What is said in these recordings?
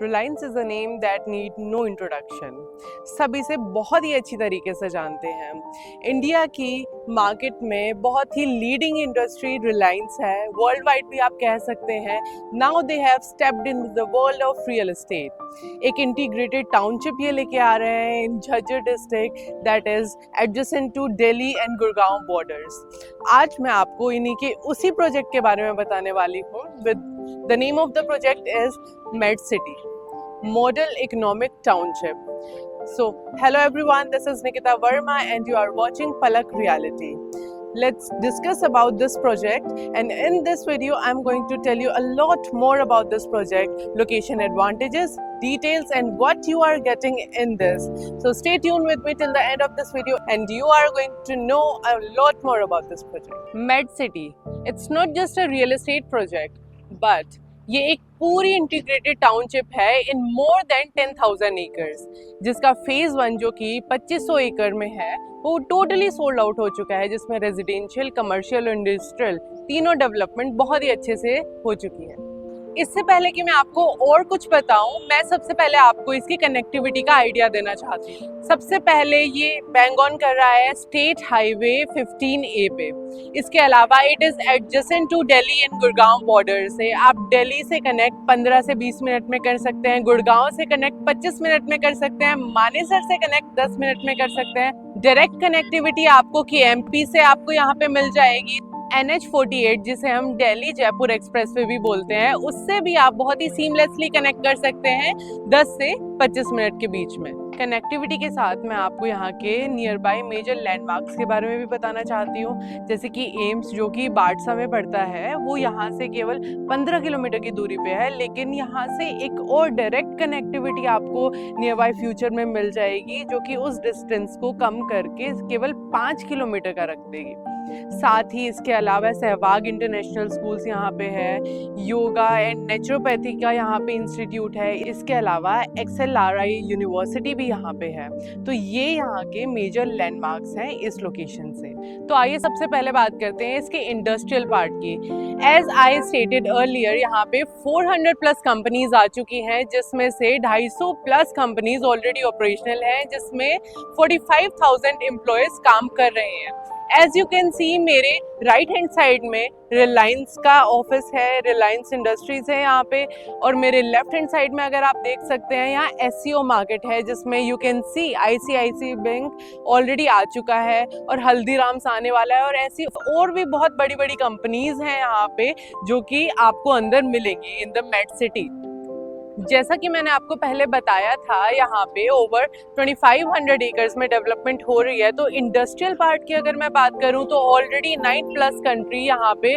Reliance is a name that need no introduction. सब इसे बहुत ही अच्छी तरीके से जानते हैं। इंडिया की मार्केट में बहुत ही लीडिंग इंडस्ट्री रिलायंस है, वर्ल्ड वाइड भी आप कह सकते हैं। Now they have stepped in the world of real estate. एक इंटीग्रेटेड टाउनशिप ये लेके आ रहे हैं in Jhajjar district that is adjacent to Delhi and Gurgaon borders. आज मैं आपको इन्हीं के उसी प्रोजेक्ट के बारे में बताने वाली हूँ। With the name of the project is MedCity, Model Economic Township. So, hello everyone, this is Nikita Verma and you are watching Palak Reality. Let's discuss about this project, and in this video I'm going to tell you a lot more about this project, location advantages, details and what you are getting in this. So stay tuned with me till the end of this video and you are going to know a lot more about this project. MedCity, it's not just a real estate project, but ये एक पूरी integrated township है इन more than 10,000 acres, जिसका phase 1 जो कि 2500 एकड़ में है वो टोटली सोल्ड आउट हो चुका है, जिसमें रेजिडेंशियल, कमर्शियल और इंडस्ट्रियल तीनों डेवलपमेंट बहुत ही अच्छे से हो चुकी है। इससे पहले कि मैं आपको और कुछ बताऊं, मैं सबसे पहले आपको इसकी कनेक्टिविटी का आइडिया देना चाहती हूँ। सबसे पहले ये बैंग ऑन कर रहा है स्टेट हाईवे 15A पे। इसके अलावा it is adjacent to Delhi and Gurgaon border से। आप दिल्ली से कनेक्ट 15 से 20 मिनट में कर सकते हैं, गुड़गांव से कनेक्ट 25 मिनट में कर सकते हैं, मानेसर से कनेक्ट 10 मिनट में कर सकते हैं। डायरेक्ट कनेक्टिविटी आपको KMP से आपको यहाँ पे मिल जाएगी। NH48 जिसे हम दिल्ली जयपुर एक्सप्रेसवे भी बोलते हैं, उससे भी आप बहुत ही सीमलेसली कनेक्ट कर सकते हैं 10 से 25 मिनट के बीच में। कनेक्टिविटी के साथ मैं आपको यहाँ के नियर बाय मेजर लैंडमार्क्स के बारे में भी बताना चाहती हूँ, जैसे कि एम्स जो कि बाड़सा में पड़ता है, वो यहाँ से केवल 15 किलोमीटर की दूरी पे है, लेकिन यहाँ से एक और डायरेक्ट कनेक्टिविटी आपको नियर बाय फ्यूचर में मिल जाएगी, जो कि उस डिस्टेंस को कम करके केवल 5 किलोमीटर का रख देगी। साथ ही इसके अलावा सहवाग इंटरनेशनल स्कूल्स यहाँ पे है, योगा एंड नेचुरोपैथी का यहाँ पे इंस्टीट्यूट है, इसके अलावा XLRI यूनिवर्सिटी भी यहाँ पे है। तो ये यहाँ के मेजर लैंडमार्क्स हैं इस लोकेशन से। तो आइए सबसे पहले बात करते हैं इसके इंडस्ट्रियल पार्ट की। एज आई स्टेटेड अर्लियर, यहाँ पे 400 प्लस कंपनीज आ चुकी हैं, जिसमें से 250 प्लस कंपनीज ऑलरेडी ऑपरेशनल हैं, जिसमें 45,000 एम्प्लॉयज काम कर रहे हैं। एज यू कैन सी, मेरे राइट हैंड साइड में रिलायंस का ऑफिस है, रिलायंस इंडस्ट्रीज है यहाँ पे, और मेरे लेफ्ट हैंड साइड में अगर आप देख सकते हैं यहाँ SCO मार्केट है, जिसमें you can see ICICI bank already आ चुका है और हल्दीराम्स आने वाला है, और ऐसी और भी बहुत बड़ी बड़ी कंपनीज हैं यहाँ पे जो कि आपको अंदर मिलेंगी इन द MedCity। जैसा कि मैंने आपको पहले बताया था, यहाँ पे ओवर 2500 एकर्स में डेवलपमेंट हो रही है। तो इंडस्ट्रियल पार्ट की अगर मैं बात करूँ तो ऑलरेडी 9 प्लस कंट्री यहाँ पे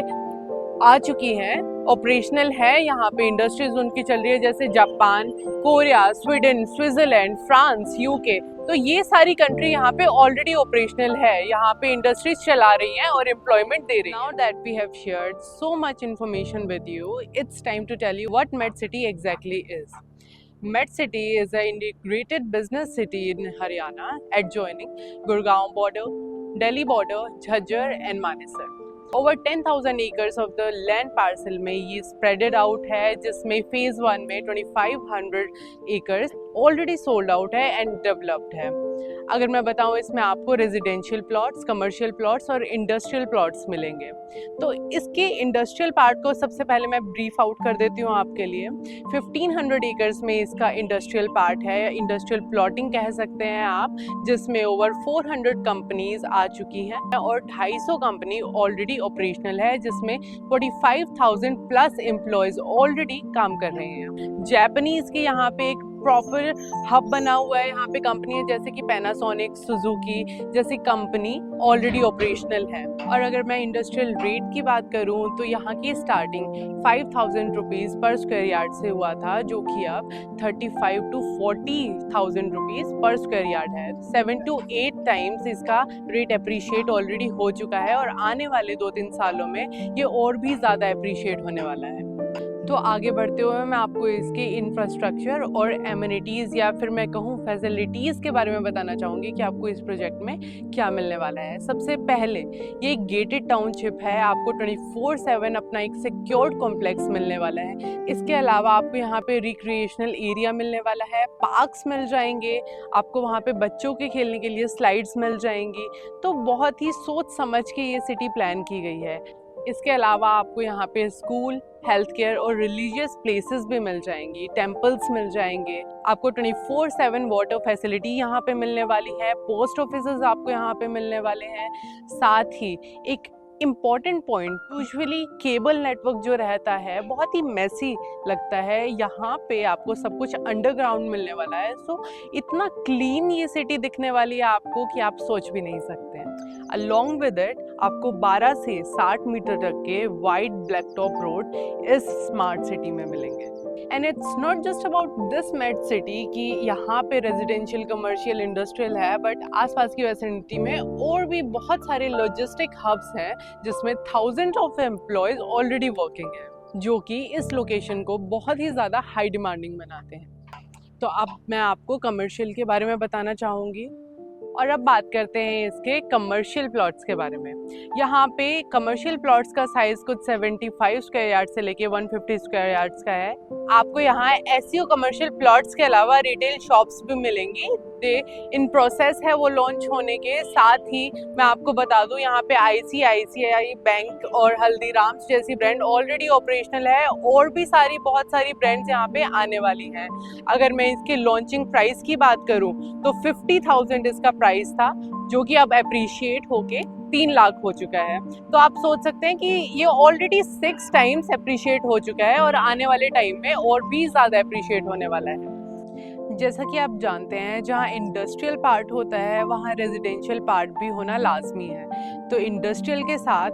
आ चुकी हैं, ऑपरेशनल है। यहाँ पे इंडस्ट्रीज उनकी चल रही है, जैसे Japan, Korea, Sweden, Switzerland, France, UK। तो ये सारी कंट्री यहाँ पे ऑलरेडी ऑपरेशनल है, यहाँ पे इंडस्ट्रीज चला रही हैं और एम्प्लॉयमेंट दे रही हैं। Now that we have shared so much information with you, it's time to tell you what MedCity exactly is. MedCity is an integrated business city in Haryana, adjoining Gurgaon border, Delhi border, Jhajjar and Manesar. Over 10,000 acres of the land parcel में ये spreaded out है, जिसमें phase 1 में 2500 acres already sold out है and developed है। अगर मैं बताऊं, इसमें आपको रेजिडेंशियल प्लॉट्स, कमर्शियल प्लॉट्स और इंडस्ट्रियल प्लॉट्स मिलेंगे। तो इसके इंडस्ट्रियल पार्ट को सबसे पहले मैं ब्रीफ आउट कर देती हूं आपके लिए। 1500 एकर्स में इसका इंडस्ट्रियल पार्ट है, इंडस्ट्रियल प्लॉटिंग कह सकते हैं आप, जिसमें ओवर 400 कंपनीज आ चुकी हैं और 250 कंपनी ऑलरेडी ऑपरेशनल है, जिसमें 45,000 प्लस एम्प्लॉयज ऑलरेडी काम कर रहे हैं। जापानीज की यहाँ पे एक प्रॉपर हब बना हुआ है, यहाँ पे कंपनी है जैसे कि पैनासोनिक, सुजुकी जैसी कंपनी ऑलरेडी ऑपरेशनल है। और अगर मैं इंडस्ट्रियल रेट की बात करूँ तो यहाँ की स्टार्टिंग 5,000 रुपीज़ पर स्क्वायर यार्ड से हुआ था, जो कि अब 35 to 40,000 रुपीज़ पर स्क्वायर यार्ड है। 7 to 8 टाइम्स इसका रेट अप्रिशिएट ऑलरेडी हो चुका है और आने वाले 2-3 सालों में ये और भी ज़्यादा अप्रिशिएट होने वाला है। तो आगे बढ़ते हुए मैं आपको इसके इंफ्रास्ट्रक्चर और एमिनिटीज़ या फिर मैं कहूँ फैसिलिटीज़ के बारे में बताना चाहूँगी कि आपको इस प्रोजेक्ट में क्या मिलने वाला है। सबसे पहले ये एक गेटेड टाउनशिप है, आपको 24/7 अपना एक सिक्योर्ड कॉम्प्लेक्स मिलने वाला है। इसके अलावा आपको यहाँ पे रिक्रिएशनल एरिया मिलने वाला है, पार्क्स मिल जाएंगे, आपको वहाँ पे बच्चों के खेलने के लिए स्लाइड्स मिल जाएंगी। तो बहुत ही सोच समझ के ये सिटी प्लान की गई है। इसके अलावा आपको यहाँ पे स्कूल, हेल्थ केयर और रिलीजियस प्लेसेस भी मिल जाएंगी, टेम्पल्स मिल जाएंगे, आपको 24/7 वाटर फैसिलिटी यहाँ पे मिलने वाली है, पोस्ट ऑफिसेज आपको यहाँ पे मिलने वाले हैं। साथ ही एक important point, usually cable network जो रहता है बहुत ही मेसी लगता है, यहाँ पे आपको सब कुछ अंडरग्राउंड मिलने वाला है। सो इतना क्लीन ये सिटी दिखने वाली है आपको कि आप सोच भी नहीं सकते हैं। अलॉन्ग विद इट आपको 12 से 60 मीटर तक के वाइड ब्लैक टॉप रोड इस स्मार्ट सिटी में मिलेंगे। And it's not just about this smart city कि यहाँ पे रेजिडेंशियल, कमर्शियल, इंडस्ट्रियल है, बट आसपास की वेसिनिटी में और भी बहुत सारे लॉजिस्टिक हब्स हैं जिसमें thousand of employees already working हैं, जो कि इस लोकेशन को बहुत ही ज़्यादा हाई डिमांडिंग बनाते हैं। तो अब मैं आपको कमर्शियल के बारे में बताना चाहूँगी और अब बात करते हैं इसके कमर्शियल प्लॉट्स के बारे में। यहाँ पे कमर्शियल प्लॉट्स का साइज कुछ 75 स्क्वायर यार्ड से लेके 150 स्क्वायर यार्ड्स का है। आपको यहाँ एसईओ कमर्शियल प्लॉट्स के अलावा रिटेल शॉप्स भी मिलेंगी, इन प्रोसेस है वो लॉन्च होने के। साथ ही मैं आपको बता दूं यहाँ पे ICICI बैंक और हल्दीराम्स जैसी ब्रांड ऑलरेडी ऑपरेशनल है, और भी बहुत सारी ब्रांड्स यहाँ पे आने वाली हैं। अगर मैं इसके लॉन्चिंग प्राइस की बात करूं तो 50,000 इसका प्राइस था, जो कि अब अप्रिशिएट होके 3 लाख हो चुका है। तो आप सोच सकते हैं कि ये ऑलरेडी 6 टाइम्स अप्रिशिएट हो चुका है और आने वाले टाइम में और भी ज़्यादा अप्रिशिएट होने वाला है। जैसा कि आप जानते हैं, जहाँ इंडस्ट्रियल पार्ट होता है वहाँ रेजिडेंशियल पार्ट भी होना लाजमी है। तो इंडस्ट्रियल के साथ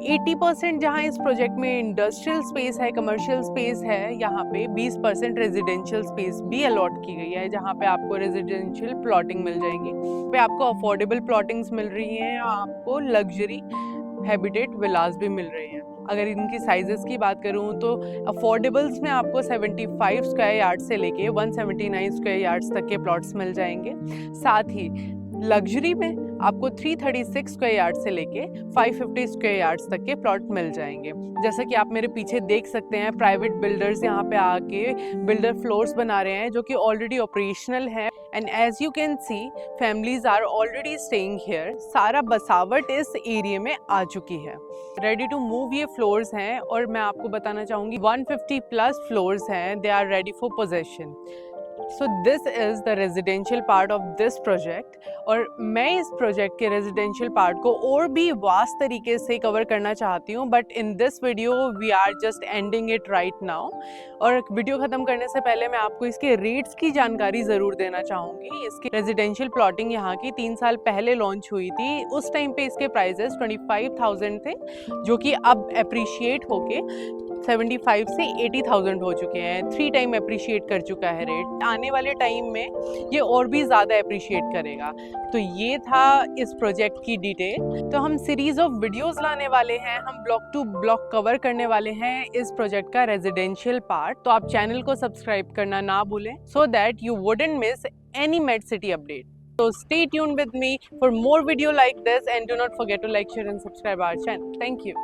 80% जहाँ इस प्रोजेक्ट में इंडस्ट्रियल स्पेस है, कमर्शियल स्पेस है, यहाँ पे 20% रेजिडेंशियल स्पेस भी अलॉट की गई है, जहाँ पे आपको रेजिडेंशियल प्लॉटिंग मिल जाएंगी। पे आपको अफोर्डेबल प्लॉटिंग्स मिल रही हैं, आपको लग्जरी हैबिटेट विलास भी मिल रही हैं। अगर इनकी साइजेस की बात करूं तो अफोर्डेबल्स में आपको 75 स्क्वायर यार्ड से लेके 179 स्क्वायर यार्ड्स तक के प्लॉट्स मिल जाएंगे। साथ ही लग्जरी में आपको 336 स्क्वायर यार्ड से लेके 550 स्क्वायर यार्ड्स तक के प्लॉट मिल जाएंगे। जैसा कि आप मेरे पीछे देख सकते हैं, प्राइवेट बिल्डर्स यहाँ पे आके बिल्डर फ्लोर्स बना रहे हैं जो कि ऑलरेडी ऑपरेशनल है। And as you can see, families are already staying here. सारा बसावट इस एरिया में आ चुकी है, रेडी टू मूव ये फ्लोर्स हैं। और मैं आपको बताना चाहूँगी 150 प्लस फ्लोर्स हैं, they are ready for possession. So this is the residential part of this project. और मैं इस प्रोजेक्ट के रेजिडेंशियल पार्ट को और भी वास्ट तरीके से कवर करना चाहती हूँ, but in this video we are just ending it right now. और वीडियो ख़त्म करने से पहले मैं आपको इसके रेट्स की जानकारी ज़रूर देना चाहूँगी। इसकी रेजिडेंशियल प्लॉटिंग यहाँ की 3 साल पहले लॉन्च हुई थी। उस टाइम पे इसके प्राइजेस 25,000 थे, जो कि अब अप्रिशिएट होके 75 से 80,000 हो चुके हैं। 3 टाइम अप्रिशिएट कर चुका है रेट। आने वाले टाइम में ये और भी ज़्यादा अप्रिशिएट करेगा। तो ये था इस प्रोजेक्ट की डिटेल। तो हम सीरीज ऑफ वीडियोस लाने वाले हैं, हम ब्लॉक टू ब्लॉक कवर करने वाले हैं इस प्रोजेक्ट का रेजिडेंशियल पार्ट। तो आप चैनल को सब्सक्राइब करना ना भूलें, so that you wouldn't miss any made city update. So stay tuned with me for more video like this, and do not forget to like, share and subscribe our channel. Thank you.